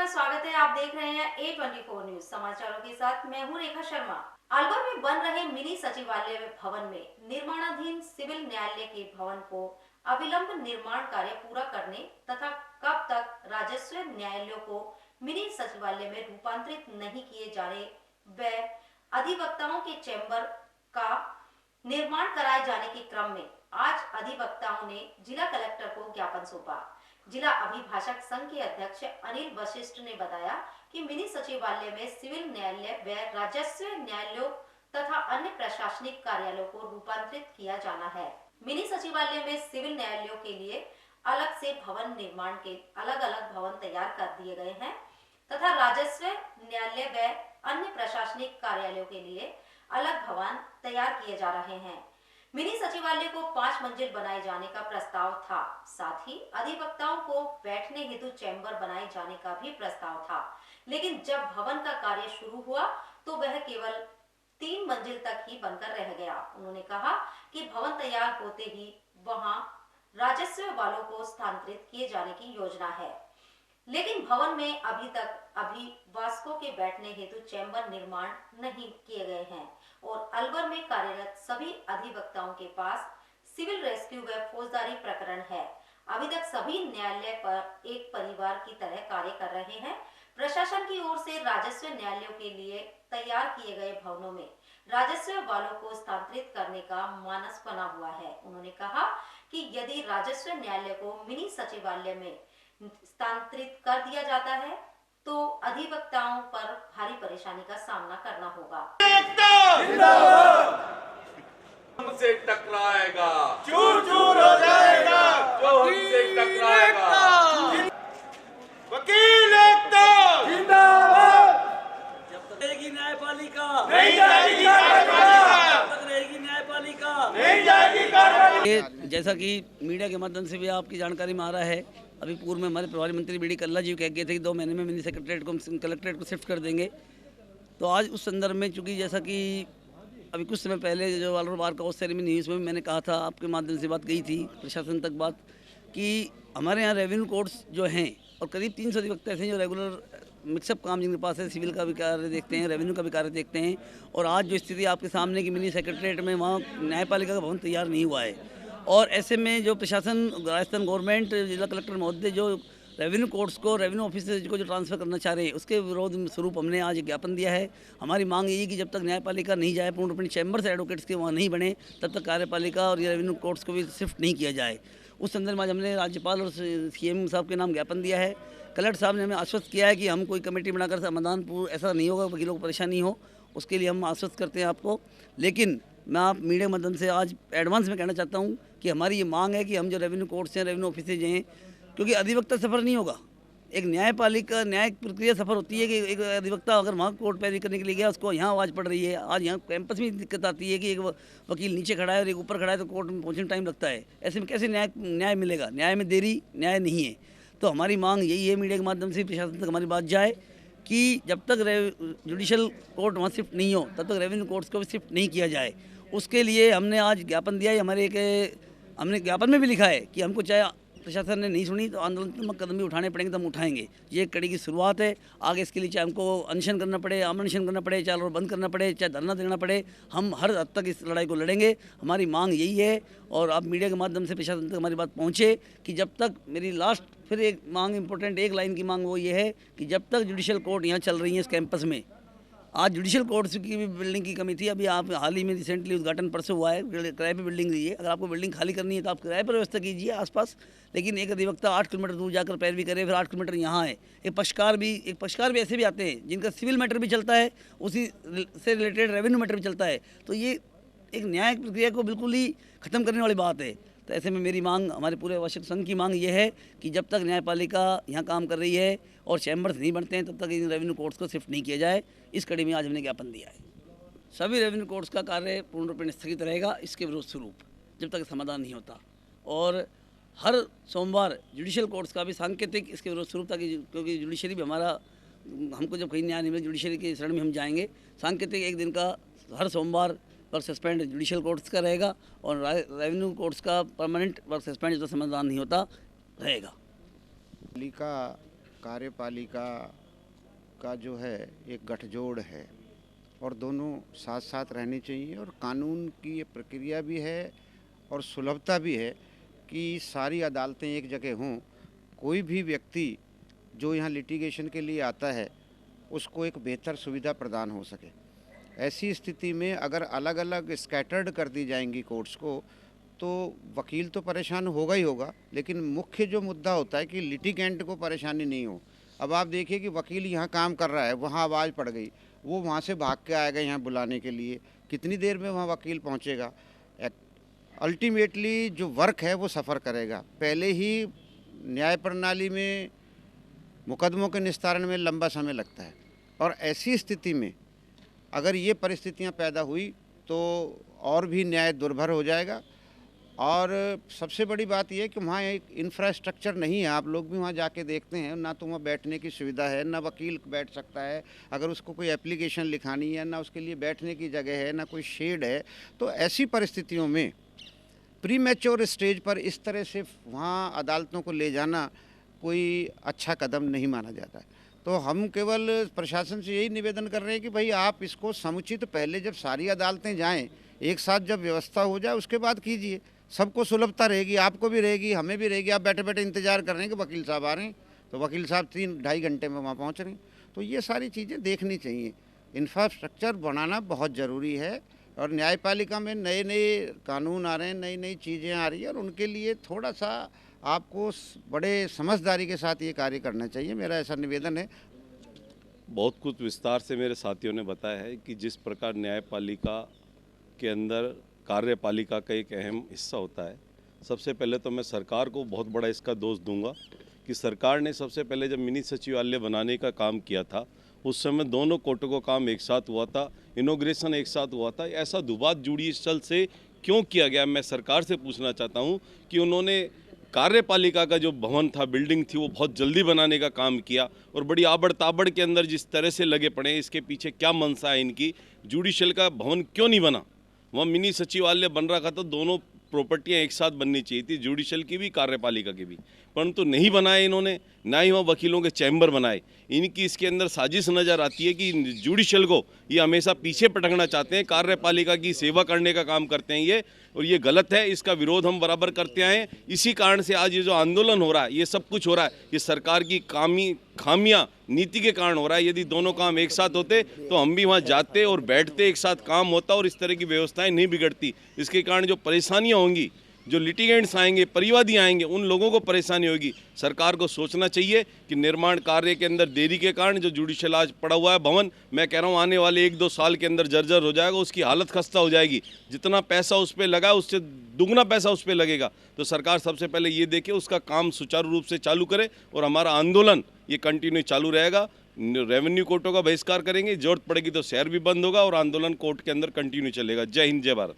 आपका स्वागत है। आप देख रहे हैं A24 न्यूज समाचारों के साथ मैं हूं रेखा शर्मा। अलवर में बन रहे मिनी सचिवालय भवन में निर्माणाधीन सिविल न्यायालय के भवन को अविलंब निर्माण कार्य पूरा करने तथा कब तक राजस्व न्यायालयों को मिनी सचिवालय में रूपांतरित नहीं किए जा रहे व अधिवक्ताओं के चैम्बर का निर्माण कराए जाने के क्रम में आज अधिवक्ताओं ने जिला कलेक्टर को ज्ञापन सौंपा। जिला अभिभाषक संघ के अध्यक्ष अनिल वशिष्ठ ने बताया कि मिनी सचिवालय में सिविल न्यायालय व राजस्व न्यायालयों तथा अन्य प्रशासनिक कार्यालयों को रूपांतरित किया जाना है। मिनी सचिवालय में सिविल न्यायालयों के लिए अलग से भवन निर्माण के अलग अलग भवन तैयार कर दिए गए हैं तथा राजस्व न्यायालय व अन्य प्रशासनिक कार्यालयों के लिए अलग भवन तैयार किए जा रहे हैं। मिनी सचिवालय को 5 मंजिल बनाए जाने का प्रस्ताव था। साथ ही अधिवक्ताओं को बैठने हेतु चैम्बर बनाए जाने का भी प्रस्ताव था, लेकिन जब भवन का कार्य शुरू हुआ तो वह केवल 3 मंजिल तक ही बनकर रह गया। उन्होंने कहा कि भवन तैयार होते ही वहां राजस्व वालों को स्थानांतरित किए जाने की योजना है, लेकिन भवन में अभी तक अभिभाषकों के बैठने हेतु चैम्बर निर्माण नहीं किए गए हैं और अलवर में कार्यरत सभी अधिवक्ताओं के पास सिविल रेस्क्यू व फौजदारी प्रकरण है। अभी तक सभी न्यायालय पर एक परिवार की तरह कार्य कर रहे हैं। प्रशासन की ओर से राजस्व न्यायालयों के लिए तैयार किए गए भवनों में राजस्व वालों को स्थानांतरित करने का मानस बना हुआ है। उन्होंने कहा कि यदि राजस्व न्यायालय को मिनी सचिवालय में स्थानांतरित कर दिया जाता है तो अधिवक्ताओं पर भारी परेशानी का सामना करना होगा। हमसे टकराएगा, चूर चूर हो जाएगा, जो हमसे टकराएगा। वकील एकता जिंदाबाद। जब तक रहेगी न्यायपालिका नहीं जाएगी न्यायपालिका, जब तक रहेगी न्यायपालिका नहीं जाएगी कार्रवाई। जैसा कि मीडिया के माध्यम से भी आपकी जानकारी में आ रहा है, अभी पूर्व में हमारे प्रभारी मंत्री बी डी कल्ला जी कह गए थे कि 2 महीने में मिनी सेक्रेटरीट को कलेक्ट्रेट को शिफ्ट कर देंगे। तो आज उस संदर्भ में, चूँकि जैसा कि अभी कुछ समय पहले जो अलवर बार का उस सेरेमनी हुई उसमें मैंने कहा था, आपके माध्यम से बात गई थी प्रशासन तक बात, कि हमारे यहाँ रेवेन्यू कोर्ट्स जो हैं और करीब 300 अधिवक्ता ऐसे हैं जो रेगुलर मिक्सअप काम जिनके पास है, सिविल का भी कार्य देखते हैं, रेवेन्यू का भी कार्य देखते हैं। और आज जो स्थिति आपके सामने की मिनी सेक्रेटरीट में वहाँ न्यायपालिका का भवन तैयार नहीं हुआ है और ऐसे में जो प्रशासन, राजस्थान गवर्नमेंट, जिला कलेक्टर महोदय जो रेवेन्यू कोर्ट्स को, रेवेन्यू ऑफिसर्स को जो ट्रांसफ़र करना चाह रहे हैं उसके विरोध स्वरूप हमने आज ज्ञापन दिया है। हमारी मांग यही कि जब तक न्यायपालिका नहीं जाए, पूर्ण रूपेण चैम्बर से एडवोकेट्स के वहाँ नहीं बने, तब तक कार्यपालिका और ये रेवेन्यू कोर्ट्स को भी शिफ्ट नहीं किया जाए। उस संदर्भ में आज हमने राज्यपाल और CM साहब के नाम ज्ञापन दिया है। कलेक्टर साहब ने हमें आश्वस्त किया है कि हम कोई कमेटी बनाकर समाधान पूर्ण ऐसा नहीं होगा, वकीलों को परेशानी हो, उसके लिए हम आश्वस्त करते हैं आपको। लेकिन मैं आप मीडिया के माध्यम से आज एडवांस में कहना चाहता हूँ कि हमारी ये मांग है कि हम जो रेवेन्यू कोर्ट्स हैं, रेवेन्यू ऑफिसेज हैं, क्योंकि अधिवक्ता सफ़र नहीं होगा, एक न्यायपालिका न्यायिक प्रक्रिया सफ़र होती है कि एक अधिवक्ता अगर वहाँ कोर्ट पैरवी करने के लिए गया, उसको यहाँ आवाज़ पड़ रही है। आज यहाँ कैंपस में दिक्कत आती है कि एक वकील नीचे खड़ा है और एक ऊपर खड़ा है, तो कोर्ट में पहुँचने में टाइम लगता है। ऐसे में कैसे न्याय मिलेगा? न्याय में देरी न्याय नहीं है। तो हमारी मांग यही है, मीडिया के माध्यम से प्रशासन तक हमारी बात जाए कि जब तक जुडिशल कोर्ट वहाँ शिफ्ट नहीं हो, तब तक रेवेन्यू कोर्ट्स को भी शिफ्ट नहीं किया जाए। उसके लिए हमने आज ज्ञापन दिया है। हमारे हमने ज्ञापन में भी लिखा है कि हमको चाहे प्रशासन ने नहीं सुनी तो आंदोलनात्मक कदम भी उठाने पड़ेंगे तो हम उठाएंगे। ये एक कड़ी की शुरुआत है। आगे इसके लिए चाहे हमको अनशन करना पड़े, अनशन करना पड़े, चाहे और बंद करना पड़े, चाहे धरना देना पड़े, हम हर हद तक इस लड़ाई को लड़ेंगे। हमारी मांग यही है और आप मीडिया के माध्यम से प्रशासन तक हमारी बात पहुँचे कि जब तक, मेरी लास्ट फिर एक मांग इंपॉर्टेंट, एक लाइन की मांग वो ये है कि जब तक जुडिशल कोर्ट यहाँ चल रही है इस कैंपस में, आज जुडिशल कोर्ट्स की भी बिल्डिंग की कमी थी, अभी आप हाल ही में रिसेंटली उद्घाटन परसों हुआ है, किराए पे बिल्डिंग दी है। अगर आपको बिल्डिंग खाली करनी है तो आप किराए पर व्यवस्था कीजिए आसपास, लेकिन एक अधिवक्ता 8 किलोमीटर दूर जाकर पैरवी करे, फिर 8 किलोमीटर यहाँ है। एक पक्षकार भी ऐसे भी आते हैं जिनका सिविल मैटर भी चलता है, उसी से रिलेटेड रेवेन्यू मैटर भी चलता है। तो ये एक न्यायिक प्रक्रिया को बिल्कुल ही ख़त्म करने वाली बात है। तो ऐसे में मेरी मांग, हमारे पूरे आवश्यक संघ की मांग ये है कि जब तक न्यायपालिका यहाँ काम कर रही है और चैम्बर्स नहीं बनते हैं, तब तक इन रेवेन्यू कोर्ट्स को शिफ्ट नहीं किया जाए। इस कड़ी में आज हमने ज्ञापन दिया है। सभी रेवेन्यू कोर्ट्स का कार्य पूर्ण रूप में स्थगित रहेगा इसके विरोध स्वरूप, जब तक समाधान नहीं होता। और हर सोमवार जुडिशल कोर्ट्स का भी सांकेतिक इसके विरोध स्वरूप, ताकि क्योंकि जुडिशरी भी हमारा, हमको जब कहीं न्याय नहीं मिले जुडिशरी के शरण में हम जाएंगे। सांकेतिक एक दिन का हर सोमवार वर्क सस्पेंड जुडिशल कोर्ट्स का रहेगा और रेवेन्यू कोर्ट्स का परमानेंट वर्क सस्पेंड जो समाधान नहीं होता रहेगा। पालिका कार्यपालिका का जो है एक गठजोड़ है और दोनों साथ साथ रहनी चाहिए और कानून की ये प्रक्रिया भी है और सुलभता भी है कि सारी अदालतें एक जगह हों। कोई भी व्यक्ति जो यहाँ लिटिगेशन के लिए आता है उसको एक बेहतर सुविधा प्रदान हो सके। ऐसी स्थिति में अगर अलग अलग स्कैटर्ड कर दी जाएंगी कोर्ट्स को तो वकील तो परेशान होगा ही होगा, लेकिन मुख्य जो मुद्दा होता है कि लिटिगेंट को परेशानी नहीं हो। अब आप देखिए कि वकील यहाँ काम कर रहा है, वहाँ आवाज़ पड़ गई, वो वहाँ से भाग के आएगा यहाँ बुलाने के लिए, कितनी देर में वहाँ वकील पहुँचेगा। अल्टीमेटली जो वर्क है वो सफ़र करेगा। पहले ही न्याय प्रणाली में मुकदमों के निस्तारण में लंबा समय लगता है और ऐसी स्थिति में अगर ये परिस्थितियाँ पैदा हुई तो और भी न्याय दुर्भर हो जाएगा। और सबसे बड़ी बात यह कि वहाँ एक इंफ्रास्ट्रक्चर नहीं है। आप लोग भी वहाँ जाके देखते हैं, ना तो वहाँ बैठने की सुविधा है, ना वकील बैठ सकता है, अगर उसको कोई एप्लीकेशन लिखानी है ना उसके लिए बैठने की जगह है, ना कोई शेड है। तो ऐसी परिस्थितियों में प्री मैच्योर स्टेज पर इस तरह से वहाँ अदालतों को ले जाना कोई अच्छा कदम नहीं माना जाता है। तो हम केवल प्रशासन से यही निवेदन कर रहे हैं कि भाई आप इसको समुचित पहले जब सारी अदालतें जाएं, एक साथ जब व्यवस्था हो जाए उसके बाद कीजिए। सबको सुलभता रहेगी, आपको भी रहेगी, हमें भी रहेगी। आप बैठे बैठे इंतजार कर रहे हैं कि वकील साहब आ रहे हैं, तो वकील साहब 3-2.5 घंटे में वहाँ पहुँच रहे हैं। तो ये सारी चीज़ें देखनी चाहिए। इंफ्रास्ट्रक्चर बनाना बहुत ज़रूरी है और न्यायपालिका में नए नए कानून आ रहे हैं, नई नई चीज़ें आ रही हैं और उनके लिए थोड़ा सा आपको बड़े समझदारी के साथ ये कार्य करना चाहिए। मेरा ऐसा निवेदन है। बहुत कुछ विस्तार से मेरे साथियों ने बताया है कि जिस प्रकार न्यायपालिका के अंदर कार्यपालिका का एक अहम हिस्सा होता है। सबसे पहले तो मैं सरकार को बहुत बड़ा इसका दोष दूंगा कि सरकार ने सबसे पहले जब मिनी सचिवालय बनाने का काम किया था उस समय दोनों कोर्टों का काम एक साथ हुआ था, इनॉग्रेशन एक साथ हुआ था। ऐसा दुबात जुडिशल से क्यों किया गया, मैं सरकार से पूछना चाहता हूँ कि उन्होंने कार्यपालिका का जो भवन था, बिल्डिंग थी, वो बहुत जल्दी बनाने का काम किया और बड़ी आबड़ ताबड़ के अंदर जिस तरह से लगे पड़े, इसके पीछे क्या मंशा है इनकी। जुडिशल का भवन क्यों नहीं बना, वहाँ मिनी सचिवालय बन रहा था तो दोनों प्रॉपर्टियां एक साथ बननी चाहिए थी, जुडिशल की भी कार्यपालिका की भी, परंतु नहीं बनाए इन्होंने, ना ही वहाँ वकीलों के चैम्बर बनाए। इनकी इसके अंदर साजिश नज़र आती है कि जुडिशल को ये हमेशा पीछे पटकना चाहते हैं, कार्यपालिका की सेवा करने का काम करते हैं ये, और ये गलत है। इसका विरोध हम बराबर करते आए हैं। इसी कारण से आज ये जो आंदोलन हो रहा है, ये सब कुछ हो रहा है, ये सरकार की खामियां नीति के कारण हो रहा है। यदि दोनों काम एक साथ होते तो हम भी वहाँ जाते और बैठते, एक साथ काम होता और इस तरह की व्यवस्थाएं नहीं बिगड़ती। इसके कारण जो परेशानियाँ होंगी, जो लिटिगेंट्स आएंगे, परिवादी आएंगे, उन लोगों को परेशानी होगी। सरकार को सोचना चाहिए कि निर्माण कार्य के अंदर देरी के कारण जो जुडिशल आज पड़ा हुआ है भवन, मैं कह रहा हूँ आने वाले 1-2 साल के अंदर जर्जर हो जाएगा, उसकी हालत खस्ता हो जाएगी। जितना पैसा उस पर लगा उससे दुगना पैसा उस पर लगेगा। तो सरकार सबसे पहले ये देखे, उसका काम सुचारू रूप से चालू करे और हमारा आंदोलन ये कंटिन्यू चालू रहेगा। रेवेन्यू कोर्टों का बहिष्कार करेंगे, जरूरत पड़ेगी तो शहर भी बंद होगा और आंदोलन कोर्ट के अंदर कंटिन्यू चलेगा। जय हिंद, जय भारत।